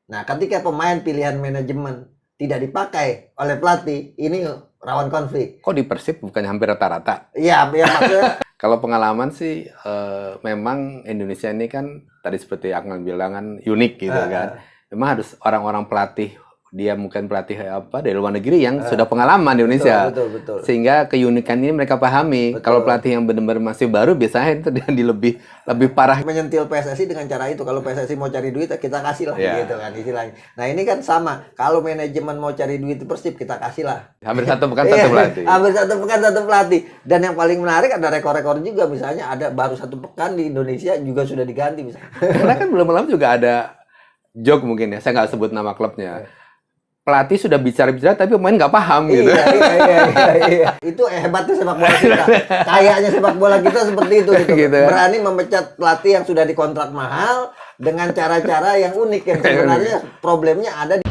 Nah, ketika pemain pilihan manajemen tidak dipakai oleh pelatih, ini rawan konflik. Kok di Persib bukannya hampir rata-rata? Iya, ya maksudnya Kalau pengalaman sih memang Indonesia ini kan tadi seperti Akmal bilang kan unik gitu kan. Memang harus orang-orang pelatih, dia mungkin pelatih apa dari luar negeri yang sudah pengalaman di Indonesia. betul. Sehingga keunikan ini mereka pahami. Kalau pelatih yang benar-benar masih baru biasanya itu dia lebih parah. Menyentil PSSI dengan cara itu. Kalau PSSI mau cari duit, kita kasih lah Ya. gitu kan istilahnya. Nah, ini kan sama. Kalau manajemen mau cari duit di Persib, kita kasih lah. Hampir satu pekan satu pelatih. Hampir satu pekan satu pelatih. Dan yang paling menarik ada rekor-rekor juga. Misalnya ada baru satu pekan di Indonesia juga sudah diganti misalnya. Karena kan belum lama juga ada joke mungkin ya, saya nggak sebut nama klubnya. Pelatih sudah bicara-bicara tapi pemain nggak paham gitu. Iya. Itu hebatnya sepak bola kita. Kayaknya sepak bola kita seperti itu gitu. Gitu kan. Berani memecat pelatih yang sudah dikontrak mahal dengan cara-cara yang unik yang sebenarnya problemnya ada di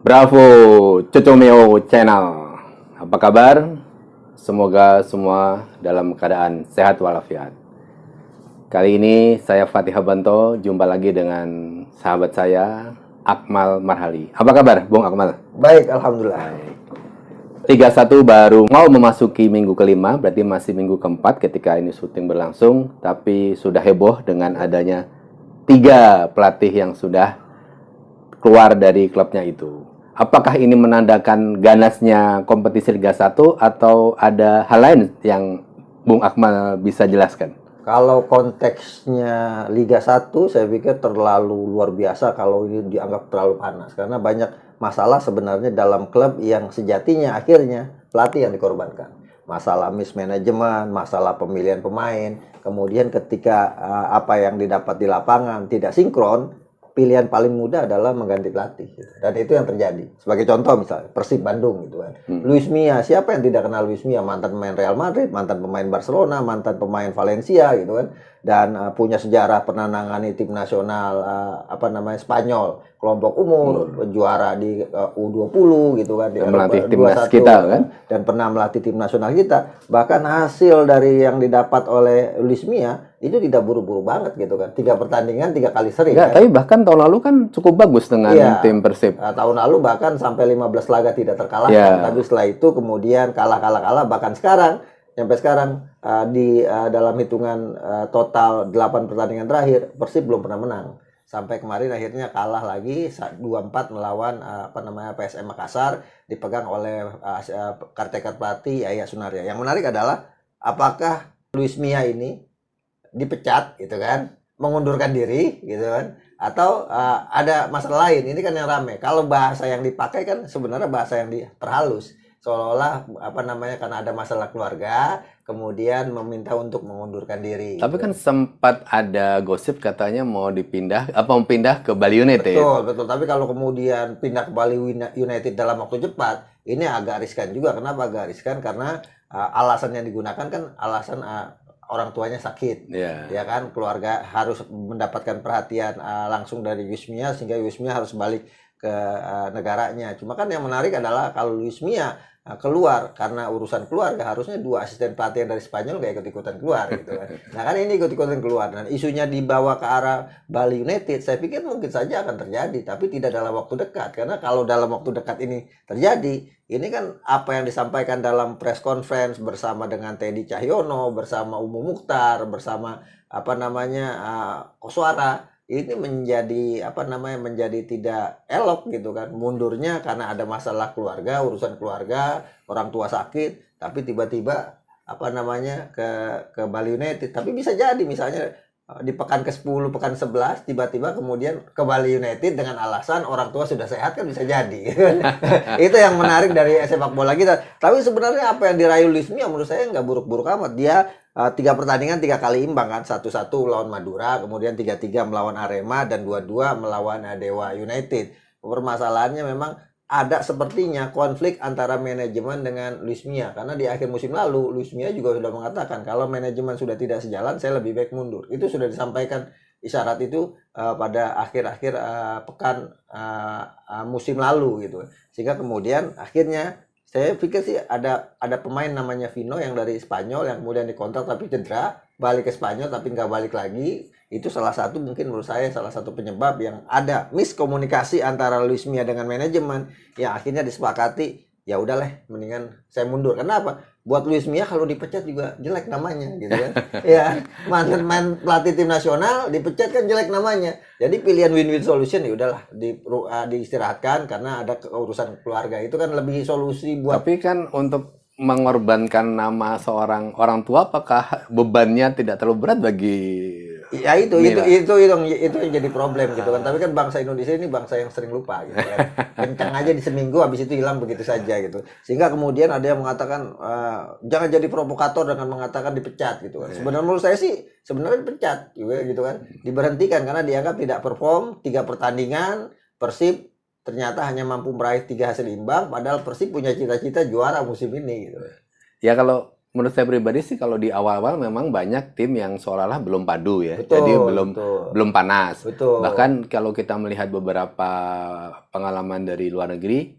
Bravo, Cocomeo Channel. Apa kabar? Semoga semua dalam keadaan sehat walafiat. Kali ini saya Fatih Habanto, jumpa lagi dengan sahabat saya, Akmal Marhali. Apa kabar, Bung Akmal? baik, alhamdulillah. Liga 1 baru mau memasuki minggu kelima, berarti masih minggu keempat ketika ini syuting berlangsung, tapi sudah heboh dengan adanya 3 pelatih yang sudah keluar dari klubnya itu. Apakah ini menandakan ganasnya kompetisi Liga 1 atau ada hal lain yang Bung Akmal bisa jelaskan? Kalau konteksnya Liga 1, saya pikir terlalu luar biasa kalau ini dianggap terlalu panas. Karena banyak masalah sebenarnya dalam klub yang sejatinya akhirnya pelatih yang dikorbankan. Masalah mismanagement, masalah pemilihan pemain. Kemudian ketika apa yang didapat di lapangan tidak sinkron, pilihan paling mudah adalah mengganti pelatih gitu. Dan itu yang terjadi. Sebagai contoh misalnya Persib Bandung gitu kan. Luis Milla, siapa yang tidak kenal Luis Milla? Mantan pemain Real Madrid, mantan pemain Barcelona, mantan pemain Valencia gitu kan. Dan punya sejarah pernah nangani tim nasional Spanyol, kelompok umur, juara di U20 gitu kan, di Melatih Eropa timnas 21 kita kan. Dan pernah melatih tim nasional kita. Bahkan hasil dari yang didapat oleh Luis Milla itu tidak buru-buru banget gitu kan. 3 pertandingan 3 kali seri. Enggak, Kan? tapi bahkan tahun lalu kan cukup bagus dengan tim Persib. Tahun lalu bahkan sampai 15 laga tidak terkalahkan. Tapi setelah itu kemudian kalah. Bahkan sekarang, sampai sekarang dalam hitungan total 8 pertandingan terakhir, Persib belum pernah menang. Sampai kemarin akhirnya kalah lagi 2-4 melawan PSM Makassar, dipegang oleh caretaker pelatih Yaya Sunaria. Yang menarik adalah apakah Luis Milla ini dipecat gitu kan, mengundurkan diri gitu kan, atau ada masalah lain. Ini kan yang rame. Kalau bahasa yang dipakai kan sebenarnya bahasa yang terhalus, seolah-olah karena ada masalah keluarga kemudian meminta untuk mengundurkan diri. Tapi kan sempat ada gosip katanya mau pindah ke Bali United. Betul. Tapi kalau kemudian pindah ke Bali United dalam waktu cepat, ini agak riskan juga. Kenapa agak riskan? Karena alasan yang digunakan kan alasan orang tuanya sakit, ya kan, keluarga harus mendapatkan perhatian langsung dari Luis Milla sehingga Luis Milla harus balik ke negaranya. Cuma kan yang menarik adalah kalau Luis Milla keluar karena urusan keluarga, harusnya 2 asisten pelatih dari Spanyol gak ikut-ikutan keluar gitu kan. Nah kan ini ikut-ikutan keluar dan isunya dibawa ke arah Bali United, saya pikir mungkin saja akan terjadi, tapi tidak dalam waktu dekat. Karena kalau dalam waktu dekat ini terjadi, ini kan apa yang disampaikan dalam press conference bersama dengan Teddy Cahyono, bersama Umu Mukhtar, bersama Koswara, ini menjadi tidak elok gitu kan. Mundurnya karena ada masalah keluarga, urusan keluarga, orang tua sakit, tapi tiba-tiba ke Bali United. Tapi bisa jadi misalnya di pekan ke-10, pekan 11 tiba-tiba kemudian ke Bali United dengan alasan orang tua sudah sehat, kan bisa jadi. Itu yang menarik dari sepak bola kita. Tapi sebenarnya apa yang dirayu Luis Milla menurut saya nggak buruk-buruk amat. Dia 3 pertandingan 3 kali imbang kan, 1-1 melawan Madura, kemudian 3-3 melawan Arema, dan 2-2 melawan Dewa United. Permasalahannya memang ada sepertinya konflik antara manajemen dengan Luis Milla, karena di akhir musim lalu Luis Milla juga sudah mengatakan kalau manajemen sudah tidak sejalan, saya lebih baik mundur. Itu sudah disampaikan isyarat itu pada akhir-akhir pekan musim lalu gitu. Sehingga kemudian akhirnya Saya pikir sih ada pemain namanya Vino yang dari Spanyol yang kemudian dikontrak tapi cedera, balik ke Spanyol tapi nggak balik lagi. Itu salah satu mungkin menurut saya salah satu penyebab yang ada miskomunikasi antara Luis Milla dengan manajemen yang akhirnya disepakati ya udahlah mendingan saya mundur. Kenapa? Buat Luis Milla kalau dipecat juga jelek namanya gitu kan. Ya, mantan main pelatih tim nasional dipecat kan jelek namanya. Jadi pilihan win-win solution ya udahlah diistirahatkan karena ada urusan keluarga. Itu kan lebih solusi buat. Tapi kan untuk mengorbankan nama seorang orang tua, apakah bebannya tidak terlalu berat bagi Ya itu Milla? yang jadi problem gitu kan. Tapi kan bangsa Indonesia ini bangsa yang sering lupa gitu kan. Kencang aja di seminggu habis itu hilang begitu saja gitu. Sehingga kemudian ada yang mengatakan jangan jadi provokator dengan mengatakan dipecat gitu kan. Sebenarnya menurut saya sih sebenarnya dipecat juga gitu kan. Diberhentikan karena dianggap tidak perform 3 pertandingan. Persib ternyata hanya mampu meraih 3 hasil imbang padahal Persib punya cita-cita juara musim ini gitu. Ya kalau menurut saya pribadi sih kalau di awal-awal memang banyak tim yang seolah-olah belum padu ya. Betul, Jadi betul. belum panas. Betul. Bahkan kalau kita melihat beberapa pengalaman dari luar negeri,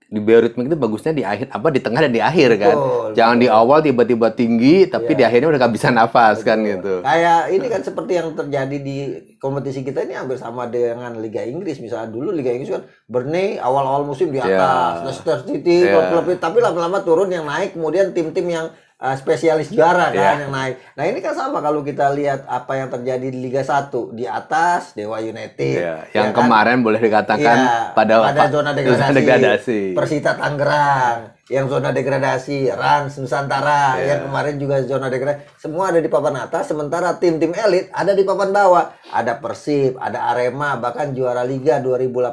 di bioritme itu bagusnya di akhir di tengah dan di akhir kan. Betul, Jangan di betul. awal tiba-tiba tinggi tapi Iya. di akhirnya udah gak bisa nafas kan Betul. gitu. Kayak ini kan seperti yang terjadi di kompetisi kita ini hampir sama dengan Liga Inggris. Misalnya dulu Liga Inggris kan Burnley awal-awal musim di atas, Leicester City, klub-klub itu, tapi lama-lama turun yang naik, kemudian tim-tim yang spesialis juara kan yang naik. Nah ini kan sama kalau kita lihat apa yang terjadi di Liga 1 di atas Dewa United, Yang ya kan? kemarin boleh dikatakan Iya, pada zona degradasi. Persita Tangerang yang zona degradasi, Rans Nusantara yang kemarin juga zona degradasi. Semua ada di papan atas, sementara tim-tim elit ada di papan bawah. Ada Persib, ada Arema, bahkan juara Liga 2017,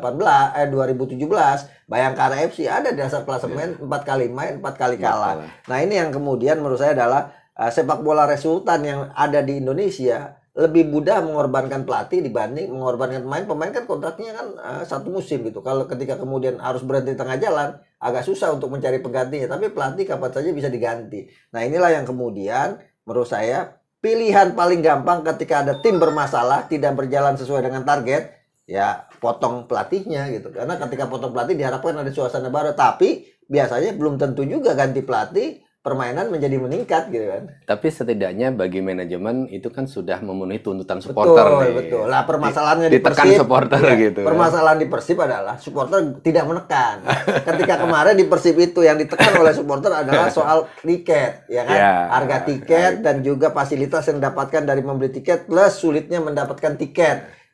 Bayangkara FC ada di dasar klasemen 4 kali main, 4 kali kalah. Nah ini yang kemudian menurut saya adalah sepak bola resultan yang ada di Indonesia lebih mudah mengorbankan pelatih dibanding mengorbankan pemain. Pemain kan kontraknya kan 1 musim gitu. Kalau ketika kemudian harus berhenti di tengah jalan, agak susah untuk mencari penggantinya. Tapi pelatih kapan saja bisa diganti. Nah inilah yang kemudian menurut saya pilihan paling gampang ketika ada tim bermasalah tidak berjalan sesuai dengan target. Ya potong pelatihnya gitu. Karena ketika potong pelatih diharapkan ada suasana baru. Tapi biasanya belum tentu juga ganti pelatih permainan menjadi meningkat gitu kan. Tapi setidaknya bagi manajemen itu kan sudah memenuhi tuntutan supporter nih. Betul. Lah permasalahannya di ditekan Persib, supporter gitu. Permasalahan di Persib adalah supporter tidak menekan. Ketika kemarin di Persib itu yang ditekan oleh supporter adalah soal tiket, ya kan? Harga tiket dan juga fasilitas yang didapatkan dari membeli tiket plus sulitnya mendapatkan tiket.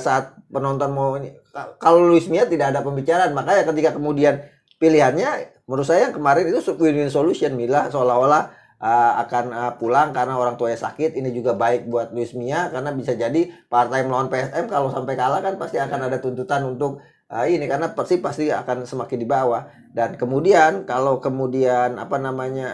Saat penonton mau ini, kalau Luis Milla tidak ada pembicaraan, makanya ketika kemudian pilihannya menurut saya yang kemarin itu win-win solution. Milla seolah-olah akan pulang karena orang tuanya sakit. Ini juga baik buat Luis Milla karena bisa jadi part-time lawan PSM kalau sampai kalah kan pasti akan ada tuntutan untuk ini karena Persib pasti akan semakin di bawah. Dan kemudian kalau kemudian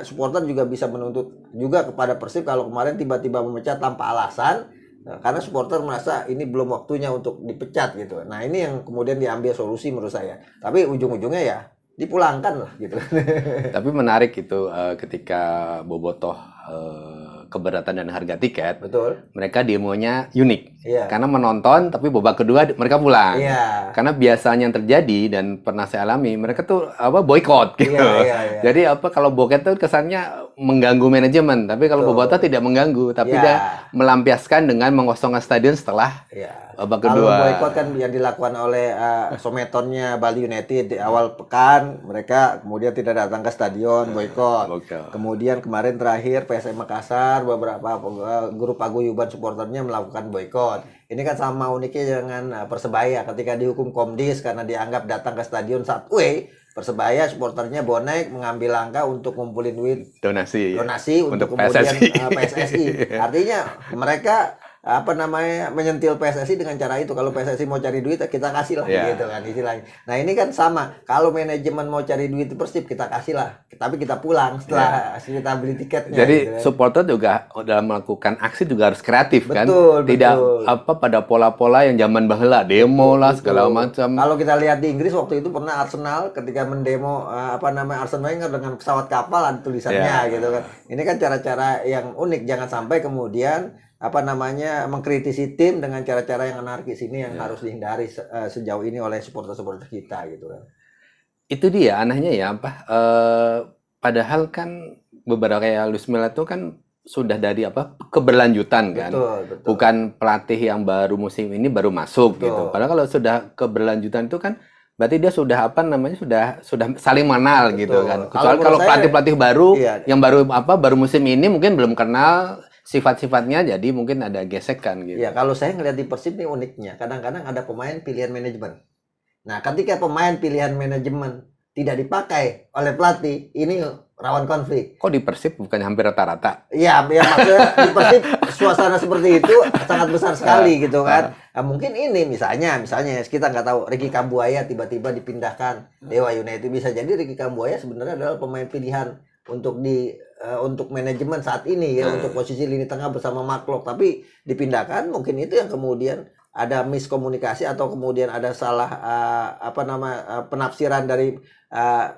supporter juga bisa menuntut juga kepada Persib kalau kemarin tiba-tiba memecat tanpa alasan. Karena supporter merasa ini belum waktunya untuk dipecat gitu. Nah ini yang kemudian diambil solusi menurut saya. Tapi ujung-ujungnya ya dipulangkan lah gitu. Tapi menarik itu ketika Bobotoh keberatan dan harga tiket. Betul. Mereka demonya unik. Iya. Karena menonton tapi babak kedua mereka pulang. Iya. Karena biasanya yang terjadi dan pernah saya alami mereka tuh boykot gitu. Iya. Jadi kalau boykot tuh kesannya mengganggu manajemen, tapi kalau Bobotoh tidak mengganggu, tapi dia melampiaskan dengan mengosongkan stadion setelah babak kedua. Kalau boykot kan yang dilakukan oleh Sometonnya Bali United di awal pekan, mereka kemudian tidak datang ke stadion, boykot. Kemudian kemarin terakhir PSM Makassar beberapa grup paguyuban supporternya melakukan boykot. Ini kan sama uniknya dengan Persebaya ketika dihukum Komdis karena dianggap datang ke stadion saat Persebaya supporternya bonek mengambil langkah untuk ngumpulin duit donasi untuk kemudian PSSI. Artinya mereka menyentil PSSI dengan cara itu. Kalau PSSI mau cari duit kita kasih lah gitu kan istilahnya. Nah ini kan sama. Kalau manajemen mau cari duit di Persib kita kasih lah. Tapi kita pulang setelah kita beli tiketnya. Jadi gitu kan. supporter juga dalam melakukan aksi juga harus kreatif kan. Betul. Tidak pada pola-pola yang zaman bahela demo lah segala macam. Kalau kita lihat di Inggris waktu itu pernah Arsenal ketika mendemo Arsene Wenger dengan pesawat kapal ada tulisannya gitu kan. Ini kan cara-cara yang unik. Jangan sampai kemudian mengkritisi tim dengan cara-cara yang anarkis ini yang harus dihindari sejauh ini oleh supporter-supporter kita gitu kan. Itu dia anehnya ya apa? Padahal kan beberapa kayak Luis Milla itu kan sudah dari apa keberlanjutan kan, Betul, betul. bukan pelatih yang baru musim ini baru masuk gitu. Betul. Padahal kalau sudah keberlanjutan itu kan berarti dia sudah apa namanya sudah saling mengenal gitu Betul. kan. Kalau Kecuali menurut kalau saya, pelatih-pelatih baru iya, yang baru musim ini mungkin belum kenal sifat-sifatnya jadi mungkin ada gesekan gitu. iya, kalau saya ngelihat di Persib ini uniknya, kadang-kadang ada pemain pilihan manajemen. Nah, ketika pemain pilihan manajemen tidak dipakai oleh pelatih, ini rawan konflik. Kok di Persib bukannya hampir rata-rata? Iya, ya maksudnya di Persib suasana seperti itu sangat besar sekali gitu kan. Nah, mungkin ini misalnya kita nggak tahu Ricky Kambuaya tiba-tiba dipindahkan Dewa United, bisa jadi Ricky Kambuaya sebenarnya adalah pemain pilihan untuk manajemen saat ini ya, untuk posisi lini tengah bersama Mark, tapi dipindahkan mungkin itu yang kemudian ada miskomunikasi atau kemudian ada salah penafsiran dari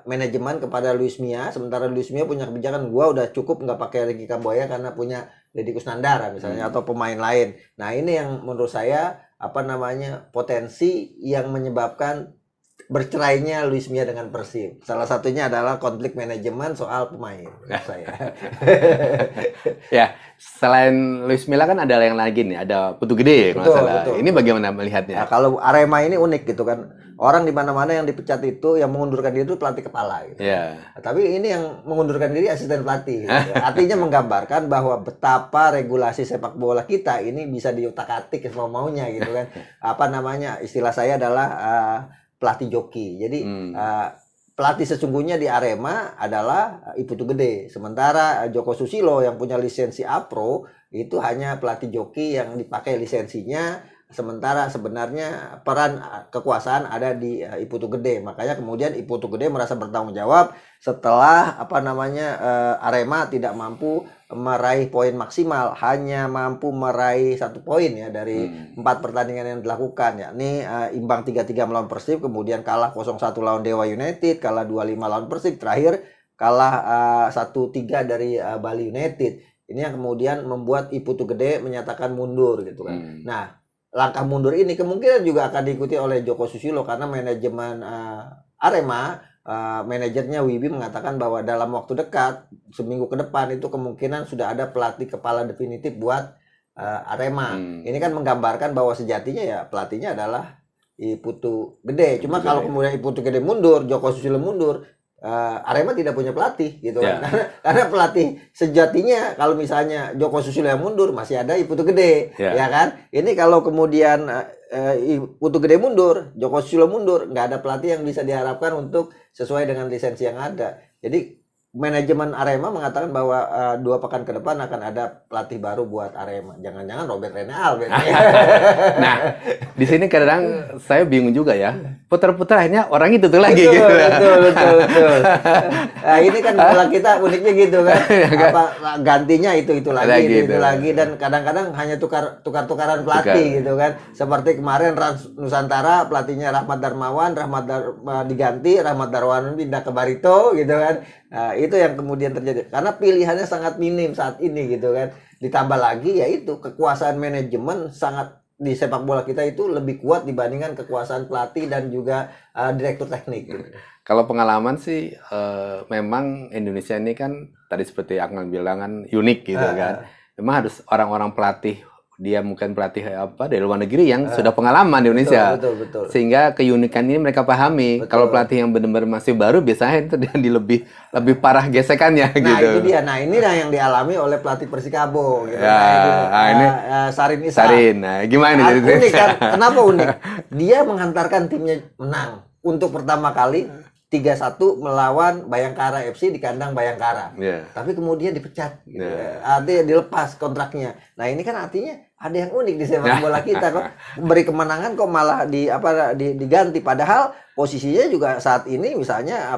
manajemen kepada Luis Milla. Sementara Luis Milla punya kebijakan, gua udah cukup nggak pakai Ricky Kambuaya karena punya Deddy Kusnandar misalnya atau pemain lain. Nah, ini yang menurut saya potensi yang menyebabkan bercerainya Luis Milla dengan Persib. Salah satunya adalah konflik manajemen soal pemain menurut saya. Ya, selain Luis Milla kan ada yang lagi nih, ada Putu Gede kalau nggak salah. Betul. Ini bagaimana melihatnya? Nah, kalau Arema ini unik gitu kan. Orang di mana-mana yang dipecat itu, yang mengundurkan diri itu pelatih kepala gitu. Ya. Nah, tapi ini yang mengundurkan diri asisten pelatih. Gitu. Artinya menggambarkan bahwa betapa regulasi sepak bola kita ini bisa diutak-atik semau-maunya gitu kan. Istilah saya adalah pelatih joki. Jadi pelatih sesungguhnya di Arema adalah Iputu Gede. Sementara Joko Susilo yang punya lisensi A-Pro itu hanya pelatih joki yang dipakai lisensinya. Sementara sebenarnya peran kekuasaan ada di Iputu Gede. Makanya kemudian Iputu Gede merasa bertanggung jawab setelah Arema tidak mampu meraih poin maksimal, hanya mampu meraih 1 poin ya dari 4 pertandingan yang dilakukan, yakni imbang 3-3 melawan Persib, kemudian kalah 0-1 lawan Dewa United, kalah 2-5 lawan Persib, terakhir kalah 1-3 dari Bali United. Ini yang kemudian membuat Iputu Gede menyatakan mundur gitu kan. Nah, langkah mundur ini kemungkinan juga akan diikuti oleh Joko Susilo karena manajemen Arema, manajernya Wibi mengatakan bahwa dalam waktu dekat, seminggu ke depan itu kemungkinan sudah ada pelatih kepala definitif buat Arema. Ini kan menggambarkan bahwa sejatinya ya pelatihnya adalah Iputu Gede. Cuma kalau kemudian Iputu Gede mundur, Joko Susilo mundur, Arema tidak punya pelatih gitu kan. Karena pelatih sejatinya kalau misalnya Joko Susilo yang mundur masih ada Iputu Gede ya kan. Ini kalau kemudian Iputu Gede mundur, Joko Susilo mundur, nggak ada pelatih yang bisa diharapkan untuk sesuai dengan lisensi yang ada. Jadi manajemen Arema mengatakan bahwa 2 pekan ke depan akan ada pelatih baru buat Arema. Jangan-jangan Robert Renal. Nah, di sini kadang saya bingung juga ya. Putar-putar akhirnya orang itu tuh lagi betul, gitu. Betul. Nah, ini kan bola kita uniknya gitu kan. Gantinya itu lagi dan kadang-kadang hanya tukar-tukaran pelatih gitu kan. Seperti kemarin Rans Nusantara pelatihnya Rahmat Darmawan, diganti, Rahmat Darmawan pindah ke Barito gitu kan. Nah, itu yang kemudian terjadi karena pilihannya sangat minim saat ini gitu kan. Ditambah lagi yaitu kekuasaan manajemen sangat di sepak bola kita itu lebih kuat dibandingkan kekuasaan pelatih dan juga direktur teknik gitu. Kalau pengalaman sih memang Indonesia ini kan tadi seperti Akmal bilang kan unik gitu kan. Memang harus orang-orang pelatih, dia mungkin pelatih dari luar negeri yang sudah pengalaman di Indonesia. Betul. Sehingga keunikan ini mereka pahami. Kalau pelatih yang benar-benar masih baru biasanya itu dia lebih parah gesekannya gitu. Nah, itu dia. Nah, inilah yang dialami oleh pelatih Persikabo gitu. Ini Sarin Isa. Nah, gimana nih? Unik kan? Kenapa unik? Dia menghantarkan timnya menang untuk pertama kali 3-1 melawan Bayangkara FC di kandang Bayangkara. Tapi kemudian dipecat gitu. Artinya dilepas kontraknya. Nah, ini kan artinya ada yang unik di sepak bola kita kok. Beri kemenangan kok malah diganti, padahal posisinya juga saat ini misalnya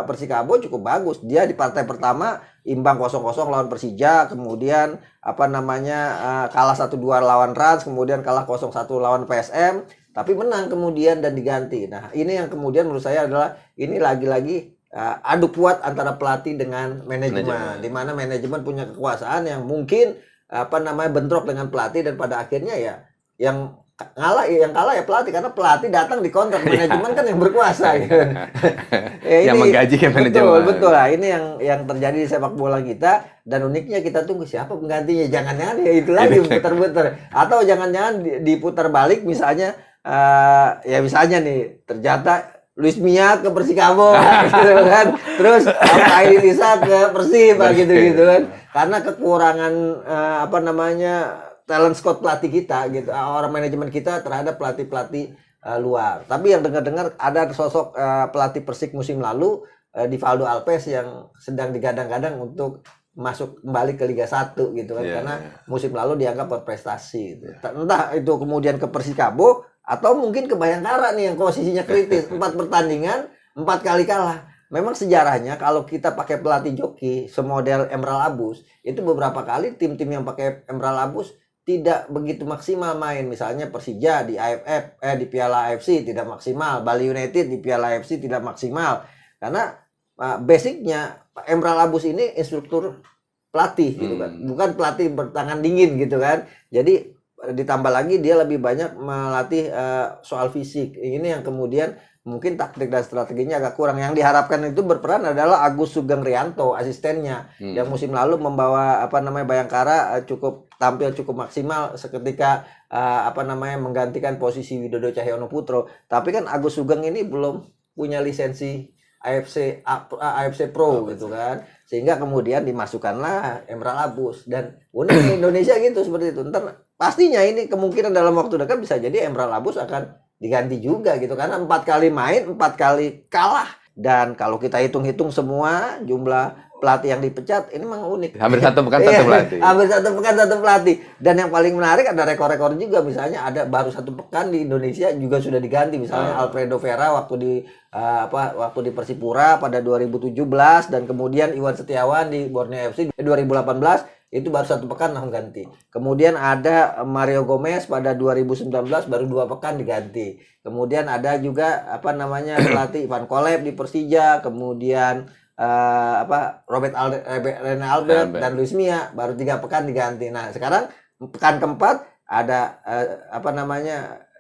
Persikabo cukup bagus. Dia di partai pertama imbang 0-0 lawan Persija, kemudian kalah 1-2 lawan Rans, kemudian kalah 0-1 lawan PSM. Tapi menang kemudian dan diganti. Nah, ini yang kemudian menurut saya adalah ini lagi-lagi adu kuat antara pelatih dengan manajemen. Di mana manajemen punya kekuasaan yang mungkin bentrok dengan pelatih dan pada akhirnya ya yang yang kalah ya pelatih, karena pelatih datang di kontrak, manajemen kan yang berkuasa gitu. Ya, Yang menggaji ya manajemen. Betul lah, ini yang terjadi di sepak bola kita, dan uniknya kita tunggu siapa penggantinya. Jangan-jangan ya itu lagi putar-putar, atau jangan-jangan diputar balik, misalnya ya misalnya nih ternyata Luis Mia ke Persikabo gitu kan, terus Aidil Isa ke Persib gitu kan, karena kekurangan apa namanya talent squad pelatih kita gitu, orang manajemen kita terhadap pelatih luar. Tapi yang dengar-dengar ada sosok pelatih Persik musim lalu, Divaldo Alves, yang sedang digadang-gadang untuk masuk kembali ke Liga 1 gitu kan, karena musim lalu dianggap berprestasi gitu. Entah itu kemudian ke Persikabo atau mungkin ke Bayangkara nih yang posisinya kritis, 4 pertandingan 4 kali kalah. Memang sejarahnya kalau kita pakai pelatih joki semodel Emerald Abus, itu beberapa kali tim-tim yang pakai Emerald Abus tidak begitu maksimal main. Misalnya Persija di AFF di Piala AFC tidak maksimal, Bali United di Piala AFC tidak maksimal. Karena basicnya Emerald Abus ini instruktur pelatih gitu kan, bukan pelatih bertangan dingin gitu kan. Jadi ditambah lagi dia lebih banyak melatih soal fisik. Ini yang kemudian mungkin taktik dan strateginya agak kurang. Yang diharapkan itu berperan adalah Agus Sugeng Rianto, asistennya, yang musim lalu membawa Bayangkara tampil cukup maksimal seketika menggantikan posisi Widodo Cahyono Putro. Tapi kan Agus Sugeng ini belum punya lisensi AFC Pro gitu kan, sehingga kemudian dimasukkanlah Emerald Abus. Dan unik Indonesia gitu seperti itu. Ntar pastinya ini kemungkinan dalam waktu dekat bisa jadi Emerald Abus akan diganti juga gitu, karena 4 kali main 4 kali kalah. Dan kalau kita hitung-hitung semua jumlah pelatih yang dipecat, ini memang unik. Hampir 1 pekan 1 pelatih. Hampir 1 pekan 1 pelatih. Dan yang paling menarik ada rekor-rekor juga, misalnya ada baru 1 pekan di Indonesia juga sudah diganti, misalnya Alfredo Vera waktu di Persipura pada 2017, dan kemudian Iwan Setiawan di Borneo FC 2018 itu baru 1 pekan langsung ganti. Kemudian ada Mario Gomez pada 2019 baru 2 pekan diganti. Kemudian ada juga pelatih Ivan Kolep di Persija, kemudian Robert Albert dan Luis Mia baru 3 pekan diganti. Nah, sekarang pekan keempat ada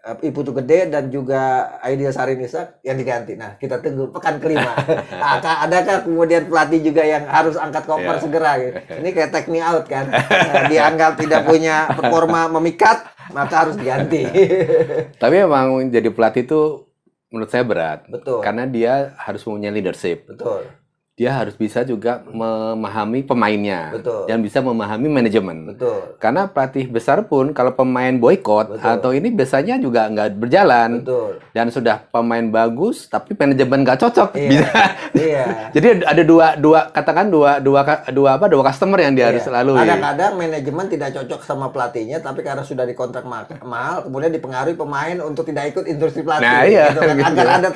Iputu Gede dan juga Aidil Sarinisa yang diganti. Nah, kita tunggu pekan kelima. Adakah kemudian pelatih juga yang harus angkat koper segera gitu. Ini kayak take me out kan. Dianggap tidak punya performa memikat, maka harus diganti. Tapi memang jadi pelatih itu menurut saya berat. Betul. Karena dia harus punya leadership. Betul. Dia harus bisa juga memahami pemainnya. Betul. Dan bisa memahami manajemen. Betul. Karena pelatih besar pun kalau pemain boykot atau ini biasanya juga nggak berjalan. Betul. Dan sudah pemain bagus tapi manajemen nggak cocok. Iya. Bisa. Iya. Jadi ada dua customer yang dia harus lalui. Kadang-kadang manajemen tidak cocok sama pelatihnya, tapi karena sudah dikontrak mahal, kemudian dipengaruhi pemain untuk tidak ikut instruksi pelatih. Nah, iya, gitu kan. gitu. Agar ada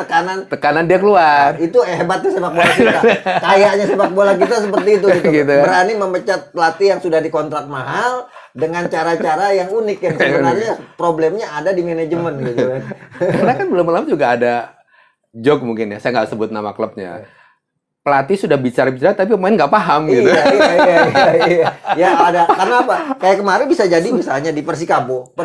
tekanan Dia keluar. Itu hebatnya sepak bola kita. Kayaknya sepak bola kita seperti itu gitu. Gitu ya. Berani memecat pelatih yang sudah dikontrak mahal dengan cara-cara yang unik, yang sebenarnya problemnya ada di manajemen gitu kan. Karena kan belum lama juga ada joke mungkin ya, saya nggak sebut nama klubnya. Pelatih sudah bicara-bicara tapi pemain nggak paham gitu. Iya. Ya ada, karena apa? Kayak kemarin bisa jadi misalnya di Persikabo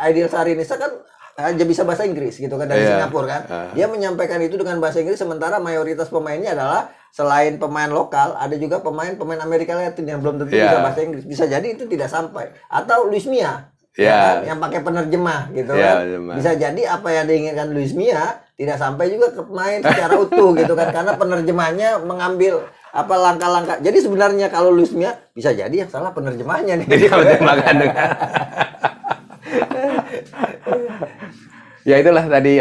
Aidil Sarinisa kan aja bisa bahasa Inggris gitu kan, dari Singapura kan. Dia menyampaikan itu dengan bahasa Inggris, sementara mayoritas pemainnya adalah selain pemain lokal ada juga pemain Amerika Latin yang belum tentu bisa bahasa Inggris. Bisa jadi itu tidak sampai. Atau Luis Mia kan, yang pakai penerjemah gitu kan. Bisa jadi apa yang diinginkan Luis Mia tidak sampai juga ke pemain secara utuh gitu kan, karena penerjemahnya mengambil langkah-langkah. Jadi sebenarnya kalau Luis Mia bisa jadi yang salah penerjemahnya nih. Ya itulah tadi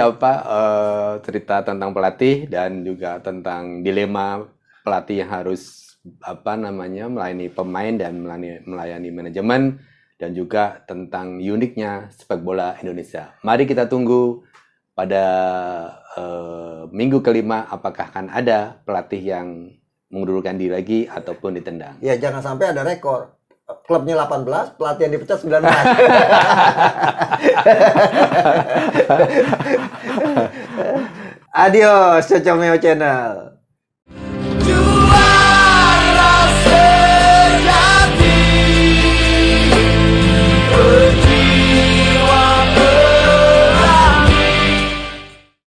cerita tentang pelatih dan juga tentang dilema pelatih yang harus melayani pemain dan melayani manajemen, dan juga tentang uniknya sepak bola Indonesia. Mari kita tunggu pada minggu kelima apakah akan ada pelatih yang mengundurkan diri lagi ataupun ditendang. Ya jangan sampai ada rekor. Klubnya 18, pelatih yang dipecat 19. Adios, Cocomeo Channel.